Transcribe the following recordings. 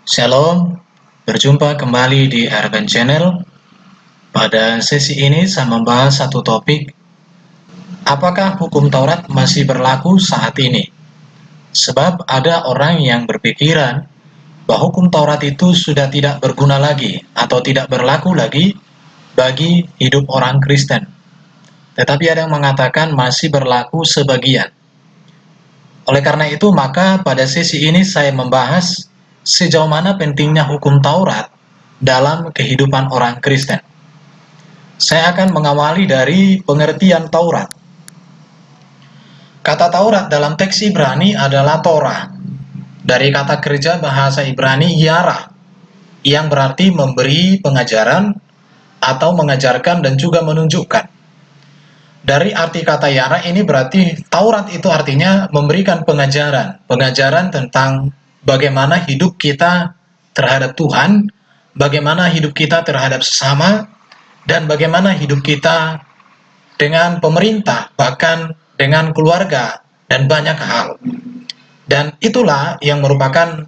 Shalom, berjumpa kembali di Urban Channel. Pada sesi ini saya membahas satu topik, apakah hukum Taurat masih berlaku saat ini? Sebab ada orang yang berpikiran bahwa hukum Taurat itu sudah tidak berguna lagi atau tidak berlaku lagi bagi hidup orang Kristen. Tetapi ada yang mengatakan masih berlaku sebagian. Oleh karena itu, maka pada sesi ini saya membahas sejauh mana pentingnya hukum Taurat dalam kehidupan orang Kristen. Saya akan mengawali dari pengertian Taurat. Kata Taurat dalam teks Ibrani adalah Torah, dari kata kerja bahasa Ibrani yarah, yang berarti memberi pengajaran atau mengajarkan dan juga menunjukkan. Dari arti kata yarah ini berarti Taurat itu artinya memberikan pengajaran tentang bagaimana hidup kita terhadap Tuhan, bagaimana hidup kita terhadap sesama, dan bagaimana hidup kita dengan pemerintah, bahkan dengan keluarga, dan banyak hal. Dan itulah yang merupakan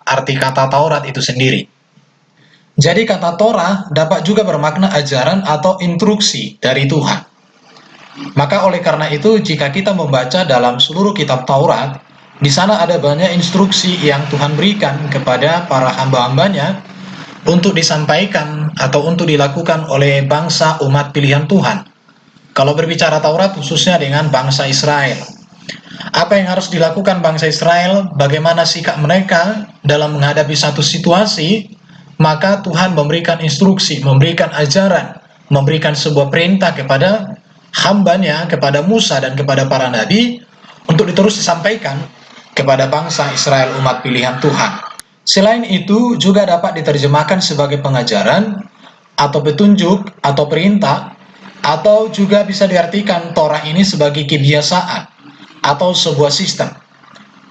arti kata Taurat itu sendiri. Jadi kata Torah dapat juga bermakna ajaran atau instruksi dari Tuhan. Maka oleh karena itu, jika kita membaca dalam seluruh kitab Taurat, di sana ada banyak instruksi yang Tuhan berikan kepada para hamba-hambanya untuk disampaikan atau untuk dilakukan oleh bangsa umat pilihan Tuhan. Kalau berbicara Taurat khususnya dengan bangsa Israel, apa yang harus dilakukan bangsa Israel, bagaimana sikap mereka dalam menghadapi satu situasi, maka Tuhan memberikan instruksi, memberikan ajaran, memberikan sebuah perintah kepada hambanya, kepada Musa dan kepada para nabi, untuk terus disampaikan kepada bangsa Israel umat pilihan Tuhan. Selain itu juga dapat diterjemahkan sebagai pengajaran atau petunjuk atau perintah, atau juga bisa diartikan Torah ini sebagai kebiasaan atau sebuah sistem.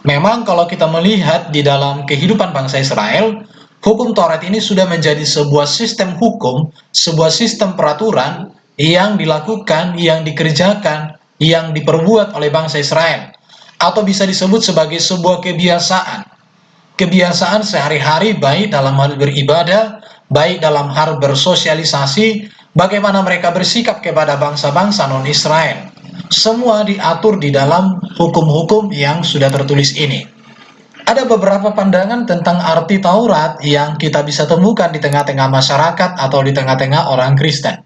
Memang kalau kita melihat di dalam kehidupan bangsa Israel, hukum Taurat ini sudah menjadi sebuah sistem hukum, sebuah sistem peraturan yang dilakukan, yang dikerjakan, yang diperbuat oleh bangsa Israel, atau bisa disebut sebagai sebuah kebiasaan sehari-hari, baik dalam hal beribadah, baik dalam hal bersosialisasi, bagaimana mereka bersikap kepada bangsa-bangsa non-Israel. Semua diatur di dalam hukum-hukum yang sudah tertulis ini. Ada beberapa pandangan tentang arti Taurat yang kita bisa temukan di tengah-tengah masyarakat atau di tengah-tengah orang Kristen,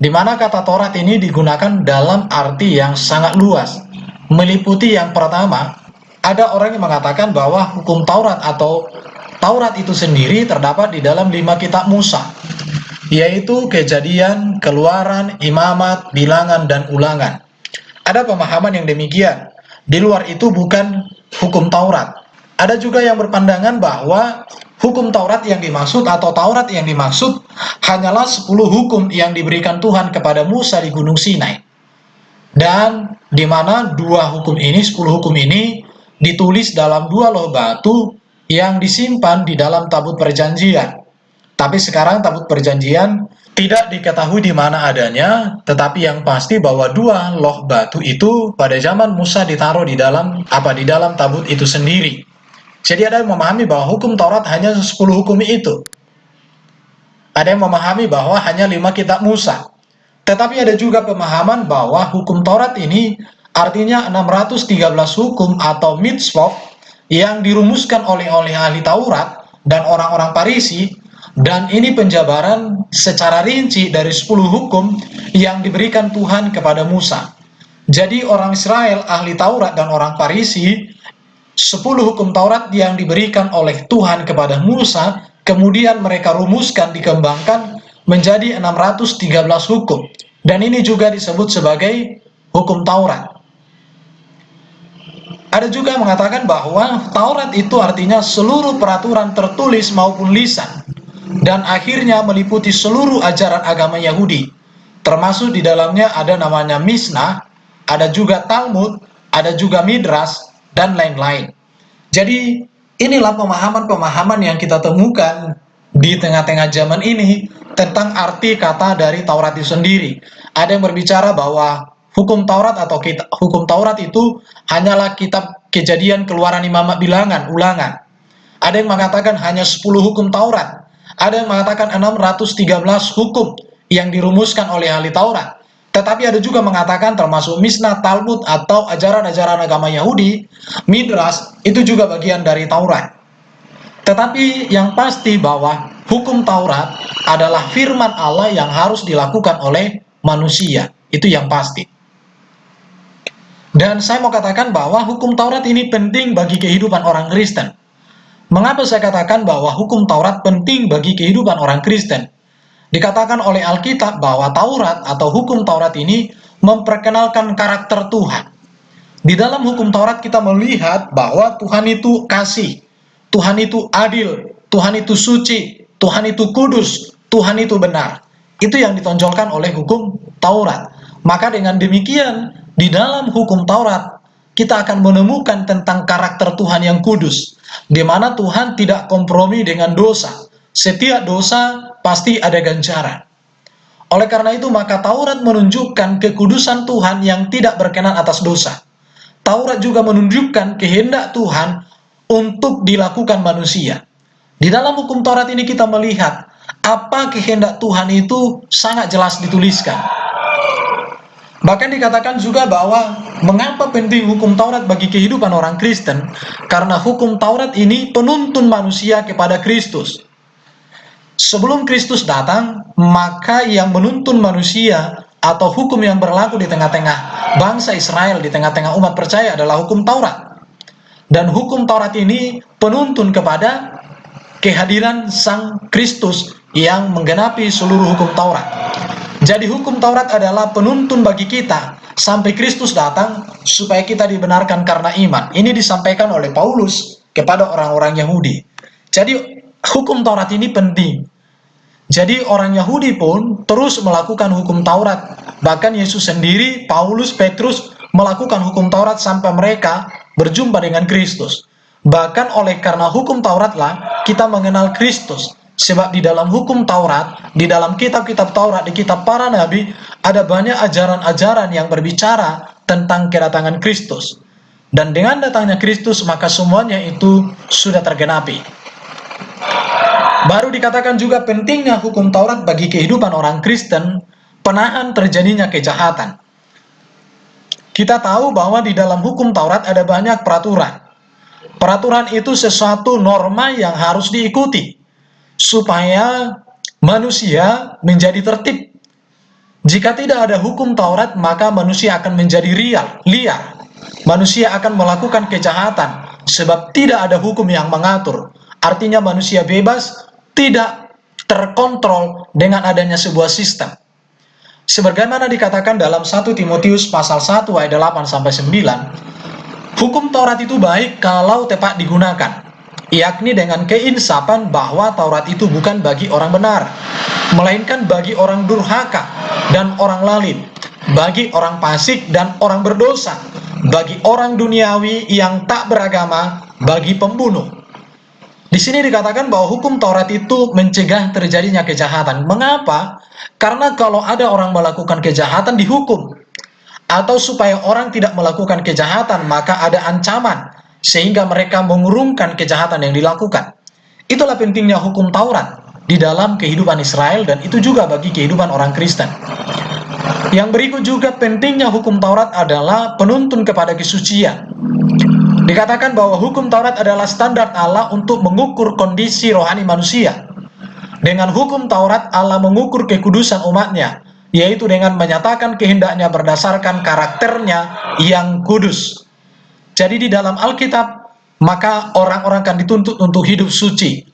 di mana kata Taurat ini digunakan dalam arti yang sangat luas, meliputi yang pertama, ada orang yang mengatakan bahwa hukum Taurat atau Taurat itu sendiri terdapat di dalam 5 kitab Musa, yaitu Kejadian, Keluaran, Imamat, Bilangan, dan Ulangan. Ada pemahaman yang demikian. Di luar itu bukan hukum Taurat. Ada juga yang berpandangan bahwa hukum Taurat yang dimaksud atau Taurat yang dimaksud hanyalah 10 hukum yang diberikan Tuhan kepada Musa di Gunung Sinai. Dan di mana 10 hukum ini ditulis dalam 2 loh batu yang disimpan di dalam tabut perjanjian. Tapi sekarang tabut perjanjian tidak diketahui di mana adanya, tetapi yang pasti bahwa 2 loh batu itu pada zaman Musa ditaruh di dalam tabut itu sendiri. Jadi ada yang memahami bahwa hukum Taurat hanya 10 hukum itu. Ada yang memahami bahwa hanya 5 kitab Musa. Tetapi ada juga pemahaman bahwa hukum Taurat ini artinya 613 hukum atau mitzvot yang dirumuskan oleh ahli Taurat dan orang-orang Farisi, dan ini penjabaran secara rinci dari 10 hukum yang diberikan Tuhan kepada Musa. Jadi orang Israel, ahli Taurat dan orang Farisi, 10 hukum Taurat yang diberikan oleh Tuhan kepada Musa, kemudian mereka rumuskan, dikembangkan menjadi 613 hukum. Dan ini juga disebut sebagai hukum Taurat. Ada juga yang mengatakan bahwa Taurat itu artinya seluruh peraturan tertulis maupun lisan, dan akhirnya meliputi seluruh ajaran agama Yahudi. Termasuk di dalamnya ada namanya Mishnah, ada juga Talmud, ada juga Midras, dan lain-lain. Jadi inilah pemahaman-pemahaman yang kita temukan di tengah-tengah zaman ini tentang arti kata dari Taurat itu sendiri. Ada yang berbicara bahwa hukum Taurat hukum Taurat itu hanyalah kitab Kejadian, Keluaran, Imamat, Bilangan, Ulangan. Ada yang mengatakan hanya 10 hukum Taurat. Ada yang mengatakan 613 hukum yang dirumuskan oleh ahli Taurat. Tetapi ada juga mengatakan termasuk Mishnah, Talmud, atau ajaran-ajaran agama Yahudi, Midrash, itu juga bagian dari Taurat. Tetapi yang pasti bahwa hukum Taurat adalah firman Allah yang harus dilakukan oleh manusia. Itu yang pasti. Dan saya mau katakan bahwa hukum Taurat ini penting bagi kehidupan orang Kristen. Mengapa saya katakan bahwa hukum Taurat penting bagi kehidupan orang Kristen? Dikatakan oleh Alkitab bahwa Taurat atau hukum Taurat ini memperkenalkan karakter Tuhan. Di dalam hukum Taurat kita melihat bahwa Tuhan itu kasih, Tuhan itu adil, Tuhan itu suci, Tuhan itu kudus, Tuhan itu benar. Itu yang ditonjolkan oleh hukum Taurat. Maka dengan demikian, di dalam hukum Taurat, kita akan menemukan tentang karakter Tuhan yang kudus, di mana Tuhan tidak kompromi dengan dosa. Setiap dosa pasti ada ganjaran. Oleh karena itu, maka Taurat menunjukkan kekudusan Tuhan yang tidak berkenan atas dosa. Taurat juga menunjukkan kehendak Tuhan untuk dilakukan manusia. Di dalam hukum Taurat ini kita melihat apa kehendak Tuhan itu sangat jelas dituliskan. Bahkan dikatakan juga bahwa mengapa penting hukum Taurat bagi kehidupan orang Kristen? Karena hukum Taurat ini penuntun manusia kepada Kristus. Sebelum Kristus datang, maka yang menuntun manusia atau hukum yang berlaku di tengah-tengah bangsa Israel, di tengah-tengah umat percaya adalah hukum Taurat. Dan hukum Taurat ini penuntun kepada kehadiran Sang Kristus yang menggenapi seluruh hukum Taurat. Jadi hukum Taurat adalah penuntun bagi kita sampai Kristus datang supaya kita dibenarkan karena iman. Ini disampaikan oleh Paulus kepada orang-orang Yahudi. Jadi hukum Taurat ini penting. Jadi orang Yahudi pun terus melakukan hukum Taurat. Bahkan Yesus sendiri, Paulus, Petrus melakukan hukum Taurat sampai mereka berjumpa dengan Kristus. Bahkan oleh karena hukum Tauratlah kita mengenal Kristus. Sebab di dalam hukum Taurat, di dalam kitab-kitab Taurat, di kitab para nabi, ada banyak ajaran-ajaran yang berbicara tentang kedatangan Kristus. Dan dengan datangnya Kristus, maka semuanya itu sudah tergenapi. Baru dikatakan juga pentingnya hukum Taurat bagi kehidupan orang Kristen, penahan terjadinya kejahatan. Kita tahu bahwa di dalam hukum Taurat ada banyak peraturan. Peraturan itu sesuatu norma yang harus diikuti supaya manusia menjadi tertib. Jika tidak ada hukum Taurat, maka manusia akan menjadi liar. Manusia akan melakukan kejahatan, sebab tidak ada hukum yang mengatur. Artinya manusia bebas, tidak terkontrol dengan adanya sebuah sistem. Sebagaimana dikatakan dalam 1 Timotius pasal 1 ayat 8-9, hukum Taurat itu baik kalau tepat digunakan, yakni dengan keinsafan bahwa Taurat itu bukan bagi orang benar, melainkan bagi orang durhaka dan orang lalim, bagi orang fasik dan orang berdosa, bagi orang duniawi yang tak beragama, bagi pembunuh. Di sini dikatakan bahwa hukum Taurat itu mencegah terjadinya kejahatan. Mengapa? Karena kalau ada orang melakukan kejahatan dihukum, atau supaya orang tidak melakukan kejahatan maka ada ancaman, sehingga mereka mengurungkan kejahatan yang dilakukan. Itulah pentingnya hukum Taurat di dalam kehidupan Israel, dan itu juga bagi kehidupan orang Kristen. Yang berikut juga pentingnya hukum Taurat adalah penuntun kepada kesucian. Dikatakan bahwa hukum Taurat adalah standar Allah untuk mengukur kondisi rohani manusia. Dengan hukum Taurat Allah mengukur kekudusan umatnya, yaitu dengan menyatakan kehendaknya berdasarkan karakternya yang kudus. Jadi di dalam Alkitab, maka orang-orang akan dituntut untuk hidup suci,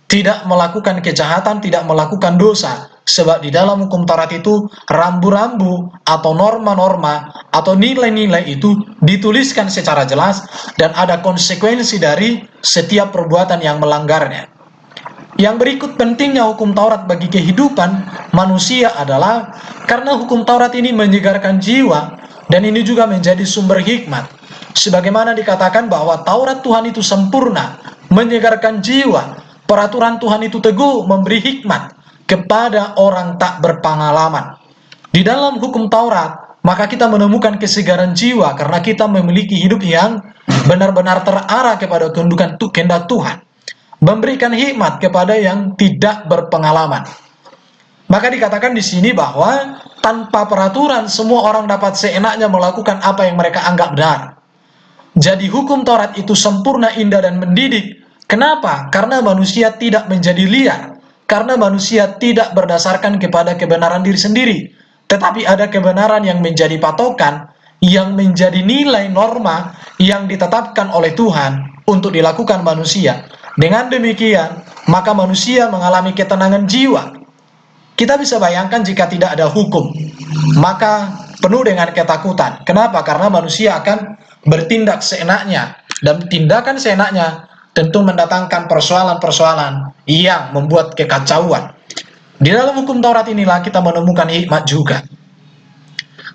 tidak melakukan kejahatan, tidak melakukan dosa. Sebab di dalam hukum Taurat itu, rambu-rambu atau norma-norma atau nilai-nilai itu dituliskan secara jelas, dan ada konsekuensi dari setiap perbuatan yang melanggarnya. Yang berikut pentingnya hukum Taurat bagi kehidupan manusia adalah karena hukum Taurat ini menyegarkan jiwa, dan ini juga menjadi sumber hikmat. Sebagaimana dikatakan bahwa Taurat Tuhan itu sempurna, menyegarkan jiwa. Peraturan Tuhan itu teguh, memberi hikmat kepada orang tak berpengalaman. Di dalam hukum Taurat, maka kita menemukan kesegaran jiwa karena kita memiliki hidup yang benar-benar terarah kepada kehendak Tuhan. memberikan hikmat kepada yang tidak berpengalaman. Maka dikatakan di sini bahwa tanpa peraturan semua orang dapat seenaknya melakukan apa yang mereka anggap benar. Jadi hukum Taurat itu sempurna, indah, dan mendidik. Kenapa? Karena manusia tidak menjadi liar. Karena manusia tidak berdasarkan kepada kebenaran diri sendiri. Tetapi ada kebenaran yang menjadi patokan, yang menjadi nilai norma yang ditetapkan oleh Tuhan untuk dilakukan manusia. Dengan demikian, maka manusia mengalami ketenangan jiwa. Kita bisa bayangkan jika tidak ada hukum, maka penuh dengan ketakutan. Kenapa? Karena manusia akan bertindak seenaknya, dan tindakan seenaknya tentu mendatangkan persoalan-persoalan yang membuat kekacauan. Di dalam hukum Taurat inilah kita menemukan hikmat juga.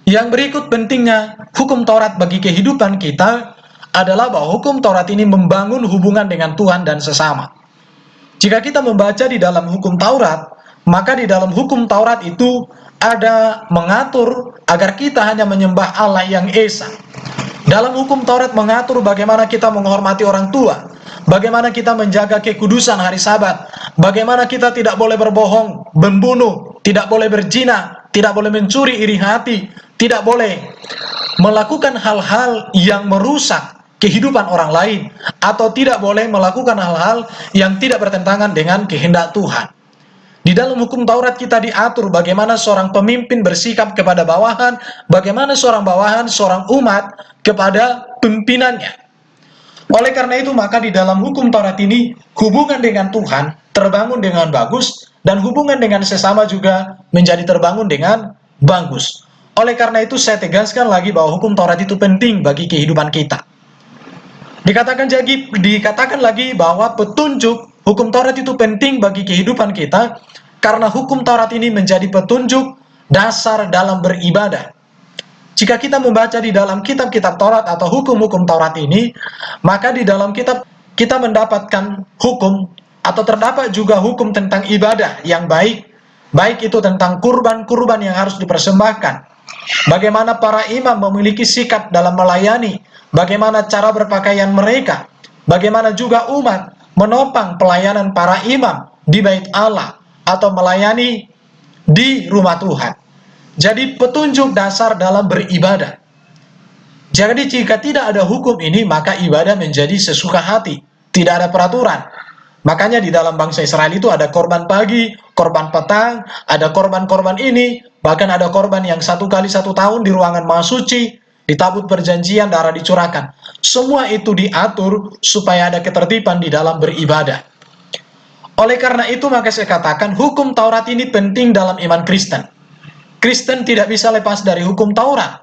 Yang berikut pentingnya hukum Taurat bagi kehidupan kita adalah bahwa hukum Taurat ini membangun hubungan dengan Tuhan dan sesama. Jika kita membaca di dalam hukum Taurat, maka di dalam hukum Taurat itu ada mengatur agar kita hanya menyembah Allah yang Esa. Dalam hukum Taurat mengatur bagaimana kita menghormati orang tua, bagaimana kita menjaga kekudusan hari Sabat, bagaimana kita tidak boleh berbohong, membunuh, tidak boleh berzina, tidak boleh mencuri iri hati, tidak boleh melakukan hal-hal yang merusak kehidupan orang lain, atau tidak boleh melakukan hal-hal yang tidak bertentangan dengan kehendak Tuhan. Di dalam hukum Taurat kita diatur bagaimana seorang pemimpin bersikap kepada bawahan, bagaimana seorang bawahan, seorang umat kepada pimpinannya. Oleh karena itu, maka di dalam hukum Taurat ini, hubungan dengan Tuhan terbangun dengan bagus, dan hubungan dengan sesama juga menjadi terbangun dengan bagus. Oleh karena itu, saya tegaskan lagi bahwa hukum Taurat itu penting bagi kehidupan kita. Dikatakan lagi bahwa petunjuk hukum Taurat itu penting bagi kehidupan kita, karena hukum Taurat ini menjadi petunjuk dasar dalam beribadah. Jika kita membaca di dalam kitab-kitab Taurat atau hukum-hukum Taurat ini, maka di dalam kitab kita mendapatkan hukum atau terdapat juga hukum tentang ibadah yang baik, baik itu tentang kurban-kurban yang harus dipersembahkan, bagaimana para imam memiliki sikap dalam melayani, bagaimana cara berpakaian mereka, bagaimana juga umat menopang pelayanan para imam di bait Allah atau melayani di rumah Tuhan. Jadi petunjuk dasar dalam beribadah. Jadi jika tidak ada hukum ini, maka ibadah menjadi sesuka hati, tidak ada peraturan. Makanya di dalam bangsa Israel itu ada korban pagi, korban petang, ada korban-korban ini, bahkan ada korban yang 1 kali 1 tahun di ruangan maha suci, di tabut perjanjian darah dicurahkan. Semua itu diatur supaya ada ketertiban di dalam beribadah. Oleh karena itu, maka saya katakan hukum Taurat ini penting dalam iman Kristen. Kristen tidak bisa lepas dari hukum Taurat.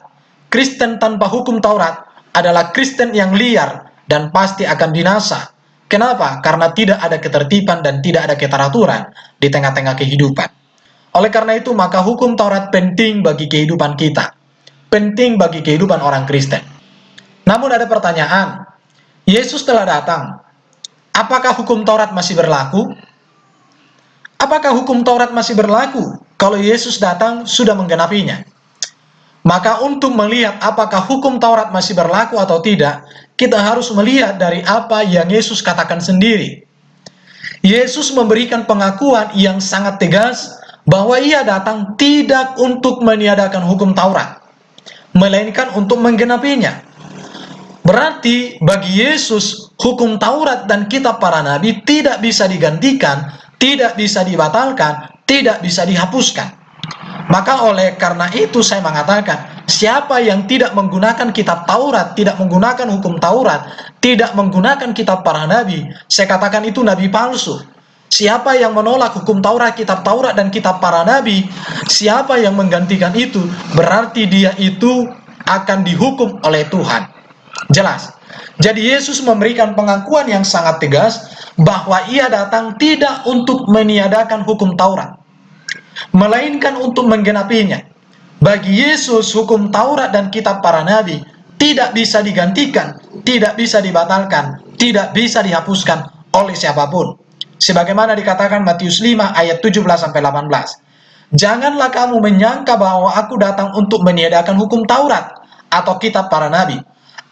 Kristen tanpa hukum Taurat adalah Kristen yang liar dan pasti akan binasa. Kenapa? Karena tidak ada ketertiban dan tidak ada keteraturan di tengah-tengah kehidupan. Oleh karena itu, maka hukum Taurat penting bagi kehidupan kita. Penting bagi kehidupan orang Kristen. Namun ada pertanyaan, Yesus telah datang. Apakah hukum Taurat masih berlaku? Apakah hukum Taurat masih berlaku kalau Yesus datang sudah menggenapinya? Maka untuk melihat apakah hukum Taurat masih berlaku atau tidak, kita harus melihat dari apa yang Yesus katakan sendiri. Yesus memberikan pengakuan yang sangat tegas bahwa ia datang tidak untuk meniadakan hukum Taurat, melainkan untuk menggenapinya. Berarti bagi Yesus, hukum Taurat dan kitab para nabi tidak bisa digantikan, tidak bisa dibatalkan, tidak bisa dihapuskan. Maka oleh karena itu saya mengatakan, siapa yang tidak menggunakan kitab Taurat, tidak menggunakan hukum Taurat, tidak menggunakan kitab para nabi, saya katakan itu nabi palsu. Siapa yang menolak hukum Taurat, kitab Taurat, dan kitab para nabi, siapa yang menggantikan itu, berarti dia itu akan dihukum oleh Tuhan. Jelas. Jadi Yesus memberikan pengakuan yang sangat tegas bahwa ia datang tidak untuk meniadakan hukum Taurat, melainkan untuk menggenapinya. Bagi Yesus, hukum Taurat dan kitab para nabi tidak bisa digantikan, tidak bisa dibatalkan, tidak bisa dihapuskan oleh siapapun. Sebagaimana dikatakan Matius 5 ayat 17-18. Janganlah kamu menyangka bahwa aku datang untuk meniadakan hukum Taurat atau kitab para nabi.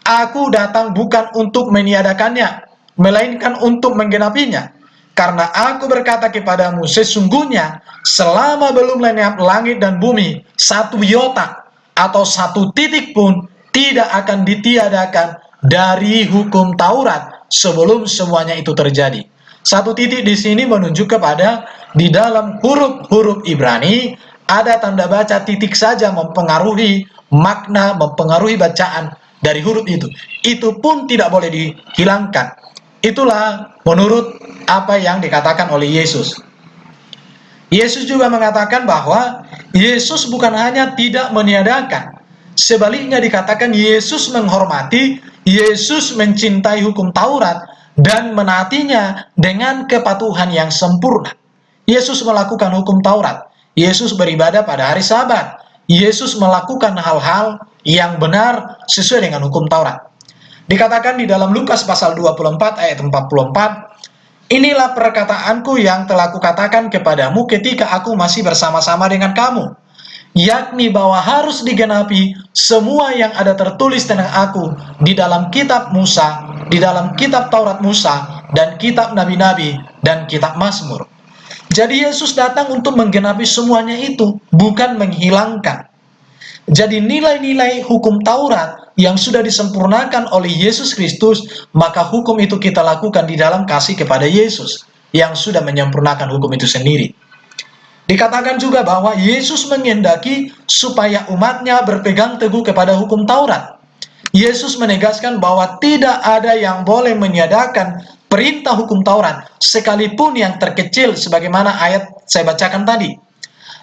Aku datang bukan untuk meniadakannya, melainkan untuk menggenapinya. Karena aku berkata kepadamu, sesungguhnya selama belum lenyap langit dan bumi, satu iota atau satu titik pun tidak akan ditiadakan dari hukum Taurat sebelum semuanya itu terjadi. Satu titik di sini menunjuk kepada di dalam huruf-huruf Ibrani ada tanda baca titik saja mempengaruhi makna, mempengaruhi bacaan dari huruf itu. Itu pun tidak boleh dihilangkan. Itulah menurut apa yang dikatakan oleh Yesus. Yesus juga mengatakan bahwa Yesus bukan hanya tidak meniadakan, sebaliknya dikatakan Yesus menghormati, Yesus mencintai hukum Taurat dan menaatinya dengan kepatuhan yang sempurna. Yesus melakukan hukum Taurat, Yesus beribadah pada hari Sabat, Yesus melakukan hal-hal yang benar sesuai dengan hukum Taurat. Dikatakan di dalam Lukas pasal 24 ayat 44, inilah perkataanku yang telah kukatakan kepadamu ketika aku masih bersama-sama dengan kamu, yakni bahwa harus digenapi semua yang ada tertulis tentang aku di dalam kitab Musa, di dalam kitab Taurat Musa, dan kitab Nabi-Nabi, dan kitab Mazmur. Jadi Yesus datang untuk menggenapi semuanya itu, bukan menghilangkan. Jadi nilai-nilai hukum Taurat yang sudah disempurnakan oleh Yesus Kristus, maka hukum itu kita lakukan di dalam kasih kepada Yesus yang sudah menyempurnakan hukum itu sendiri. Dikatakan juga bahwa Yesus menghendaki supaya umatnya berpegang teguh kepada hukum Taurat. Yesus menegaskan bahwa tidak ada yang boleh meniadakan perintah hukum Taurat, sekalipun yang terkecil sebagaimana ayat saya bacakan tadi.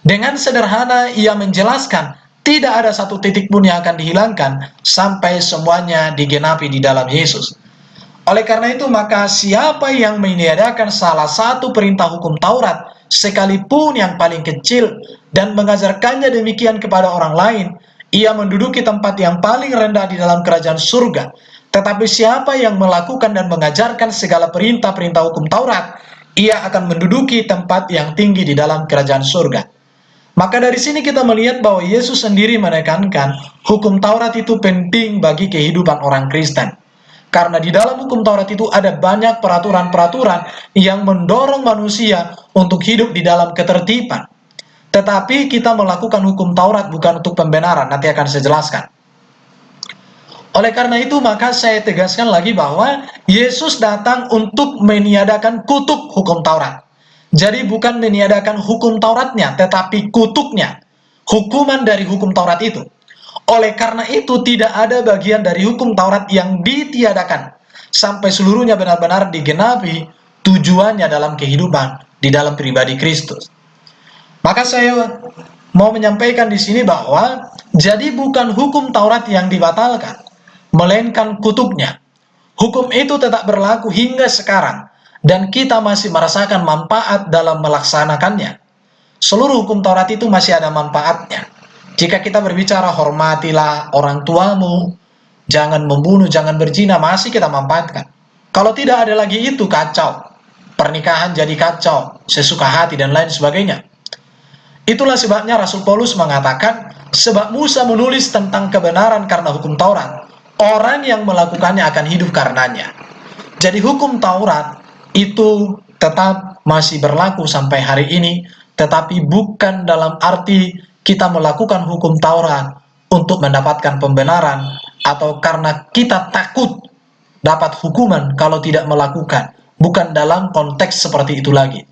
Dengan sederhana ia menjelaskan, tidak ada satu titik pun yang akan dihilangkan sampai semuanya digenapi di dalam Yesus. Oleh karena itu, maka siapa yang meniadakan salah satu perintah hukum Taurat, sekalipun yang paling kecil, dan mengajarkannya demikian kepada orang lain, ia menduduki tempat yang paling rendah di dalam kerajaan surga. Tetapi siapa yang melakukan dan mengajarkan segala perintah-perintah hukum Taurat, ia akan menduduki tempat yang tinggi di dalam kerajaan surga. Maka dari sini kita melihat bahwa Yesus sendiri menekankan hukum Taurat itu penting bagi kehidupan orang Kristen. Karena di dalam hukum Taurat itu ada banyak peraturan-peraturan yang mendorong manusia untuk hidup di dalam ketertiban. Tetapi kita melakukan hukum Taurat bukan untuk pembenaran, nanti akan saya jelaskan. Oleh karena itu maka saya tegaskan lagi bahwa Yesus datang untuk meniadakan kutuk hukum Taurat. Jadi bukan meniadakan hukum Tauratnya, tetapi kutuknya, hukuman dari hukum Taurat itu. Oleh karena itu tidak ada bagian dari hukum Taurat yang ditiadakan sampai seluruhnya benar-benar digenapi tujuannya dalam kehidupan di dalam pribadi Kristus. Maka saya mau menyampaikan di sini bahwa jadi bukan hukum Taurat yang dibatalkan, melainkan kutuknya. Hukum itu tetap berlaku hingga sekarang, dan kita masih merasakan manfaat dalam melaksanakannya. Seluruh hukum Taurat itu masih ada manfaatnya. Jika kita berbicara hormatilah orang tuamu, jangan membunuh, jangan berzina, masih kita manfaatkan. Kalau tidak ada lagi itu, kacau. Pernikahan jadi kacau, sesuka hati dan lain sebagainya. Itulah sebabnya Rasul Paulus mengatakan, sebab Musa menulis tentang kebenaran karena hukum Taurat, orang yang melakukannya akan hidup karenanya. Jadi hukum Taurat itu tetap masih berlaku sampai hari ini, tetapi bukan dalam arti kita melakukan hukum Taurat untuk mendapatkan pembenaran atau karena kita takut dapat hukuman kalau tidak melakukan. Bukan dalam konteks seperti itu lagi.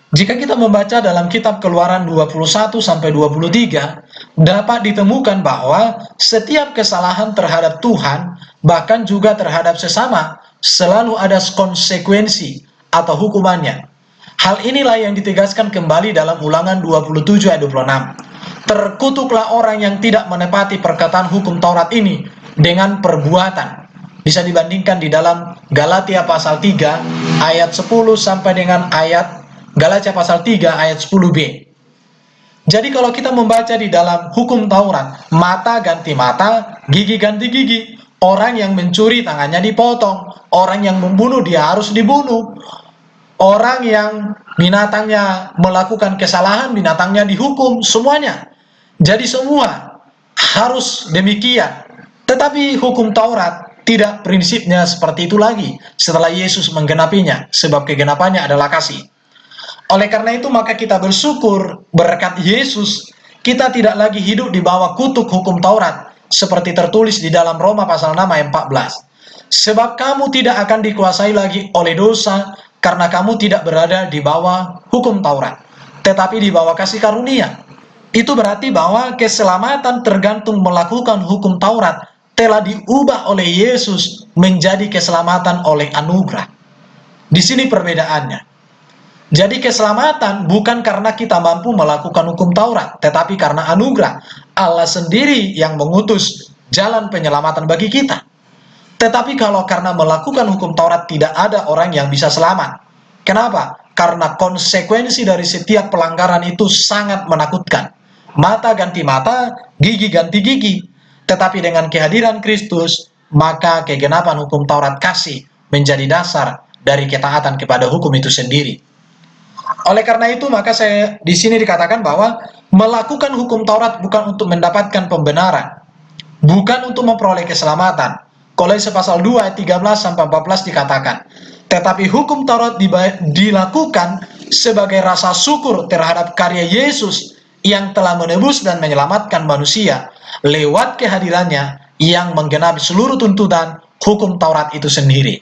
Jika kita membaca dalam kitab Keluaran 21-23, dapat ditemukan bahwa setiap kesalahan terhadap Tuhan, bahkan juga terhadap sesama, selalu ada konsekuensi atau hukumannya. Hal inilah yang ditegaskan kembali dalam Ulangan 27 ayat 26. Terkutuklah orang yang tidak menepati perkataan hukum Taurat ini dengan perbuatan. Bisa dibandingkan di dalam Galatia pasal 3 ayat 10 sampai dengan ayat Galatia pasal 3 ayat 10b. Jadi kalau kita membaca di dalam hukum Taurat, mata ganti mata, gigi ganti gigi. Orang yang mencuri tangannya dipotong, orang yang membunuh dia harus dibunuh. Orang yang binatangnya melakukan kesalahan, binatangnya dihukum, semuanya. Jadi semua harus demikian. Tetapi hukum Taurat Tidak, prinsipnya seperti itu lagi setelah Yesus menggenapinya, sebab kegenapannya adalah kasih. Oleh karena itu maka kita bersyukur berkat Yesus, kita tidak lagi hidup di bawah kutuk hukum Taurat, seperti tertulis di dalam Roma pasal 6 ayat 14. Sebab kamu tidak akan dikuasai lagi oleh dosa, karena kamu tidak berada di bawah hukum Taurat, tetapi di bawah kasih karunia. Itu berarti bahwa keselamatan tergantung melakukan hukum Taurat telah diubah oleh Yesus menjadi keselamatan oleh anugerah. Di sini perbedaannya. Jadi keselamatan bukan karena kita mampu melakukan hukum Taurat, tetapi karena anugerah. Allah sendiri yang mengutus jalan penyelamatan bagi kita. Tetapi kalau karena melakukan hukum Taurat tidak ada orang yang bisa selamat. Kenapa? Karena konsekuensi dari setiap pelanggaran itu sangat menakutkan. Mata ganti mata, gigi ganti gigi. Tetapi dengan kehadiran Kristus, maka kegenapan hukum Taurat kasih menjadi dasar dari ketaatan kepada hukum itu sendiri. Oleh karena itu, maka saya di sini dikatakan bahwa melakukan hukum Taurat bukan untuk mendapatkan pembenaran, bukan untuk memperoleh keselamatan. Kolose pasal 2 ayat 13 sampai 14 dikatakan, tetapi hukum Taurat dilakukan sebagai rasa syukur terhadap karya Yesus yang telah menebus dan menyelamatkan manusia lewat kehadirannya yang menggenapi seluruh tuntutan hukum Taurat itu sendiri.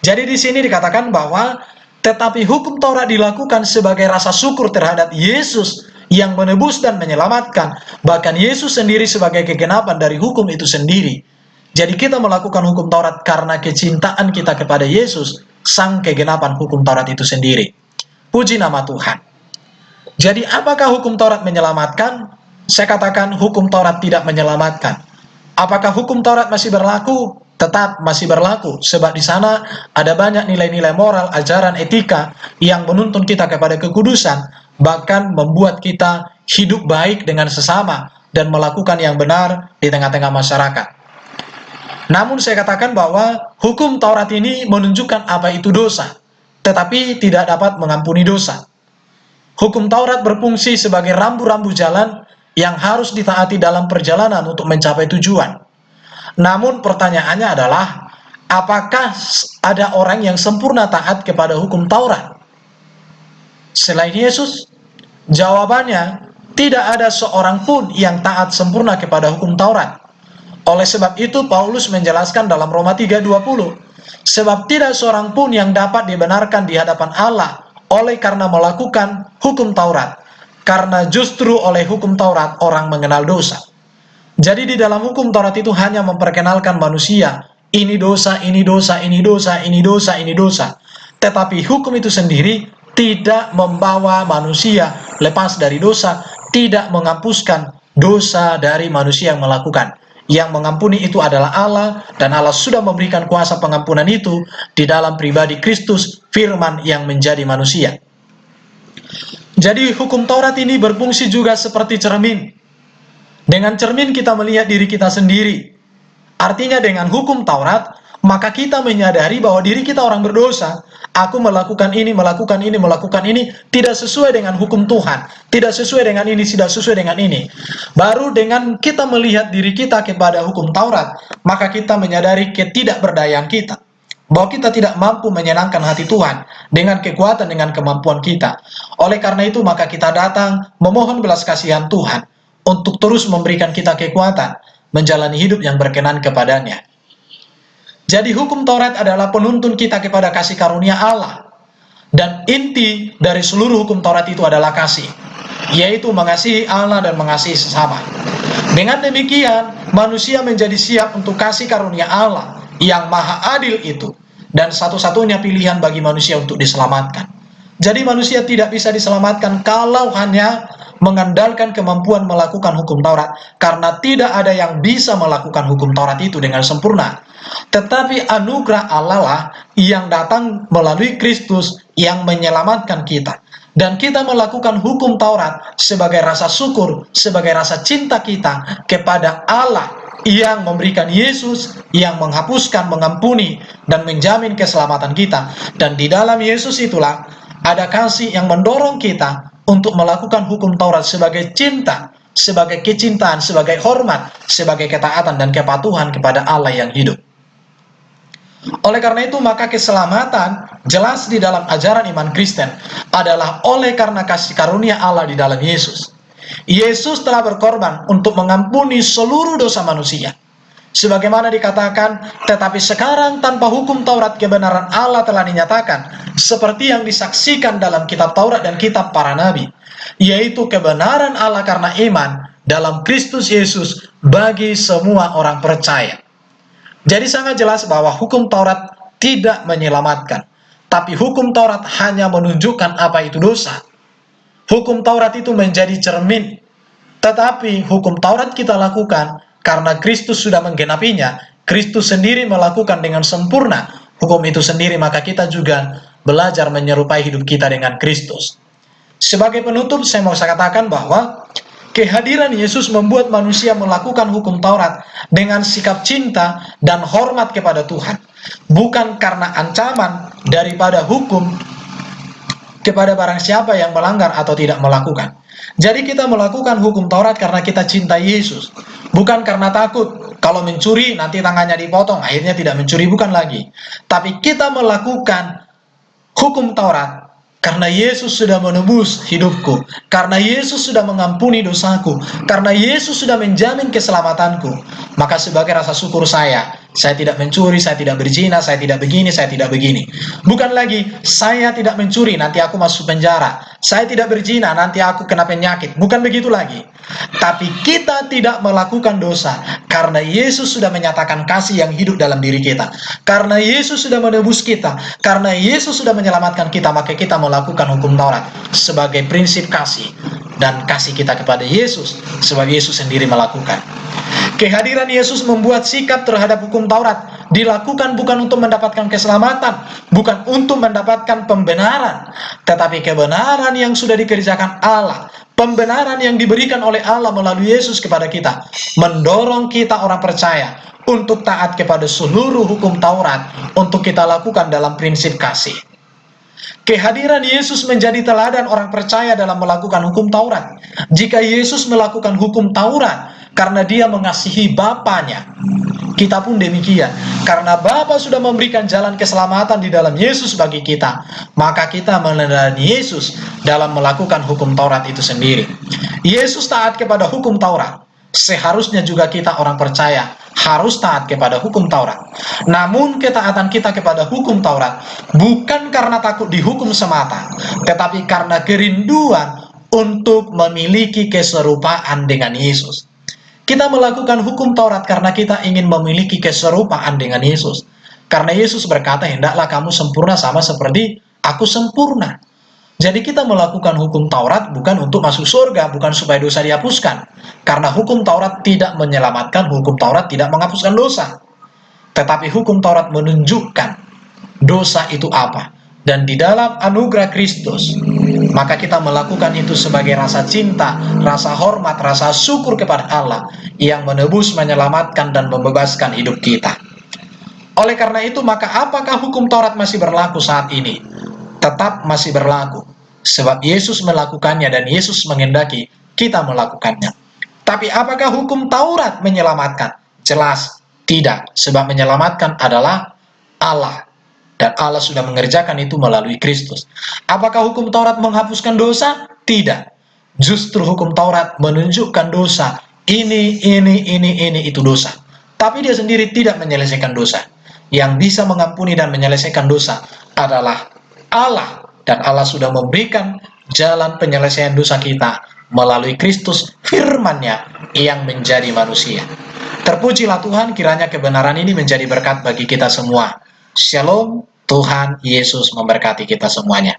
Jadi di sini dikatakan bahwa tetapi hukum Taurat dilakukan sebagai rasa syukur terhadap Yesus yang menebus dan menyelamatkan, bahkan Yesus sendiri sebagai kegenapan dari hukum itu sendiri. Jadi kita melakukan hukum Taurat karena kecintaan kita kepada Yesus, sang kegenapan hukum Taurat itu sendiri. Puji nama Tuhan. Jadi apakah hukum Taurat menyelamatkan? Saya katakan hukum Taurat tidak menyelamatkan. Apakah hukum Taurat masih berlaku? Tetap masih berlaku, sebab di sana ada banyak nilai-nilai moral, ajaran, etika yang menuntun kita kepada kekudusan, bahkan membuat kita hidup baik dengan sesama dan melakukan yang benar di tengah-tengah masyarakat. Namun saya katakan bahwa hukum Taurat ini menunjukkan apa itu dosa, tetapi tidak dapat mengampuni dosa. Hukum Taurat berfungsi sebagai rambu-rambu jalan yang harus ditaati dalam perjalanan untuk mencapai tujuan. Namun pertanyaannya adalah, apakah ada orang yang sempurna taat kepada hukum Taurat selain Yesus? Jawabannya, tidak ada seorang pun yang taat sempurna kepada hukum Taurat. Oleh sebab itu Paulus menjelaskan dalam Roma 3:20, sebab tidak seorang pun yang dapat dibenarkan di hadapan Allah oleh karena melakukan hukum Taurat, karena justru oleh hukum Taurat orang mengenal dosa. Jadi di dalam hukum Taurat itu hanya memperkenalkan manusia, ini dosa, ini dosa, ini dosa, ini dosa, ini dosa. Tetapi hukum itu sendiri tidak membawa manusia lepas dari dosa, tidak menghapuskan dosa dari manusia yang melakukan. Yang mengampuni itu adalah Allah, dan Allah sudah memberikan kuasa pengampunan itu di dalam pribadi Kristus, firman yang menjadi manusia. Jadi hukum Taurat ini berfungsi juga seperti cermin. Dengan cermin kita melihat diri kita sendiri. Artinya dengan hukum Taurat, maka kita menyadari bahwa diri kita orang berdosa. Aku melakukan ini, melakukan ini, melakukan ini, tidak sesuai dengan hukum Tuhan. Tidak sesuai dengan ini, tidak sesuai dengan ini. Baru dengan kita melihat diri kita kepada hukum Taurat, maka kita menyadari ketidakberdayaan kita. Bahwa kita tidak mampu menyenangkan hati Tuhan dengan kekuatan, dengan kemampuan kita. Oleh karena itu, maka kita datang memohon belas kasihan Tuhan untuk terus memberikan kita kekuatan menjalani hidup yang berkenan kepadanya. Jadi hukum Taurat adalah penuntun kita kepada kasih karunia Allah. Dan inti dari seluruh hukum Taurat itu adalah kasih, yaitu mengasihi Allah dan mengasihi sesama. Dengan demikian, manusia menjadi siap untuk kasih karunia Allah yang maha adil itu, dan satu-satunya pilihan bagi manusia untuk diselamatkan. Jadi manusia tidak bisa diselamatkan kalau hanya mengandalkan kemampuan melakukan hukum Taurat, karena tidak ada yang bisa melakukan hukum Taurat itu dengan sempurna. Tetapi anugerah Allah lah yang datang melalui Kristus yang menyelamatkan kita. Dan kita melakukan hukum Taurat sebagai rasa syukur, sebagai rasa cinta kita kepada Allah yang memberikan Yesus, yang menghapuskan, mengampuni, dan menjamin keselamatan kita. Dan di dalam Yesus itulah ada kasih yang mendorong kita untuk melakukan hukum Taurat sebagai cinta, sebagai kecintaan, sebagai hormat, sebagai ketaatan dan kepatuhan kepada Allah yang hidup. Oleh karena itu, maka keselamatan jelas di dalam ajaran iman Kristen adalah oleh karena kasih karunia Allah di dalam Yesus. Yesus telah berkorban untuk mengampuni seluruh dosa manusia. Sebagaimana dikatakan, tetapi sekarang tanpa hukum Taurat kebenaran Allah telah dinyatakan, seperti yang disaksikan dalam kitab Taurat dan kitab para nabi, yaitu kebenaran Allah karena iman dalam Kristus Yesus bagi semua orang percaya. Jadi sangat jelas bahwa hukum Taurat tidak menyelamatkan, tapi hukum Taurat hanya menunjukkan apa itu dosa. Hukum Taurat itu menjadi cermin, tetapi hukum Taurat kita lakukan karena Kristus sudah menggenapinya. Kristus sendiri melakukan dengan sempurna hukum itu sendiri, maka kita juga belajar menyerupai hidup kita dengan Kristus. Sebagai penutup, saya mau katakan bahwa kehadiran Yesus membuat manusia melakukan hukum Taurat dengan sikap cinta dan hormat kepada Tuhan, bukan karena ancaman daripada hukum kepada barang siapa yang melanggar atau tidak melakukan. Jadi kita melakukan hukum Taurat karena kita cintai Yesus, bukan karena takut kalau mencuri nanti tangannya dipotong, akhirnya tidak mencuri, bukan lagi. Tapi kita melakukan hukum Taurat karena Yesus sudah menebus hidupku, karena Yesus sudah mengampuni dosaku, karena Yesus sudah menjamin keselamatanku. Maka sebagai rasa syukur saya tidak mencuri, saya tidak berzina, saya tidak begini, saya tidak begini. Bukan lagi, saya tidak mencuri, nanti aku masuk penjara. Saya tidak berzina, nanti aku kena penyakit. Bukan begitu lagi. Tapi kita tidak melakukan dosa karena Yesus sudah menyatakan kasih yang hidup dalam diri kita. Karena Yesus sudah menebus kita, karena Yesus sudah menyelamatkan kita, maka kita melakukan hukum Taurat sebagai prinsip kasih dan kasih kita kepada Yesus, sebab Yesus sendiri melakukan. Kehadiran Yesus membuat sikap terhadap hukum Taurat dilakukan bukan untuk mendapatkan keselamatan, bukan untuk mendapatkan pembenaran, tetapi kebenaran yang sudah dikerjakan Allah, pembenaran yang diberikan oleh Allah melalui Yesus kepada kita, mendorong kita orang percaya untuk taat kepada seluruh hukum Taurat, untuk kita lakukan dalam prinsip kasih. Kehadiran Yesus menjadi teladan orang percaya dalam melakukan hukum Taurat. Jika Yesus melakukan hukum Taurat karena dia mengasihi Bapanya, kita pun demikian. Karena Bapa sudah memberikan jalan keselamatan di dalam Yesus bagi kita, maka kita meneladani Yesus dalam melakukan hukum Taurat itu sendiri. Yesus taat kepada hukum Taurat. Seharusnya juga kita orang percaya harus taat kepada hukum Taurat. Namun ketaatan kita kepada hukum Taurat bukan karena takut dihukum semata, tetapi karena kerinduan untuk memiliki keserupaan dengan Yesus. Kita melakukan hukum Taurat karena kita ingin memiliki keserupaan dengan Yesus. Karena Yesus berkata, hendaklah kamu sempurna sama seperti aku sempurna. Jadi kita melakukan hukum Taurat bukan untuk masuk surga, bukan supaya dosa dihapuskan. Karena hukum Taurat tidak menyelamatkan, hukum Taurat tidak menghapuskan dosa. Tetapi hukum Taurat menunjukkan dosa itu apa. Dan di dalam anugerah Kristus, maka kita melakukan itu sebagai rasa cinta, rasa hormat, rasa syukur kepada Allah yang menebus, menyelamatkan, dan membebaskan hidup kita. Oleh karena itu, maka apakah hukum Taurat masih berlaku saat ini? Tetap masih berlaku. Sebab Yesus melakukannya dan Yesus menghendaki kita melakukannya. Tapi apakah hukum Taurat menyelamatkan? Jelas tidak. Sebab menyelamatkan adalah Allah. Dan Allah sudah mengerjakan itu melalui Kristus. Apakah hukum Taurat menghapuskan dosa? Tidak. Justru hukum Taurat menunjukkan dosa. Ini itu dosa. Tapi dia sendiri tidak menyelesaikan dosa. Yang bisa mengampuni dan menyelesaikan dosa adalah Allah. Dan Allah sudah memberikan jalan penyelesaian dosa kita melalui Kristus, firman-Nya yang menjadi manusia. Terpujilah Tuhan, kiranya kebenaran ini menjadi berkat bagi kita semua. Shalom, Tuhan Yesus memberkati kita semuanya.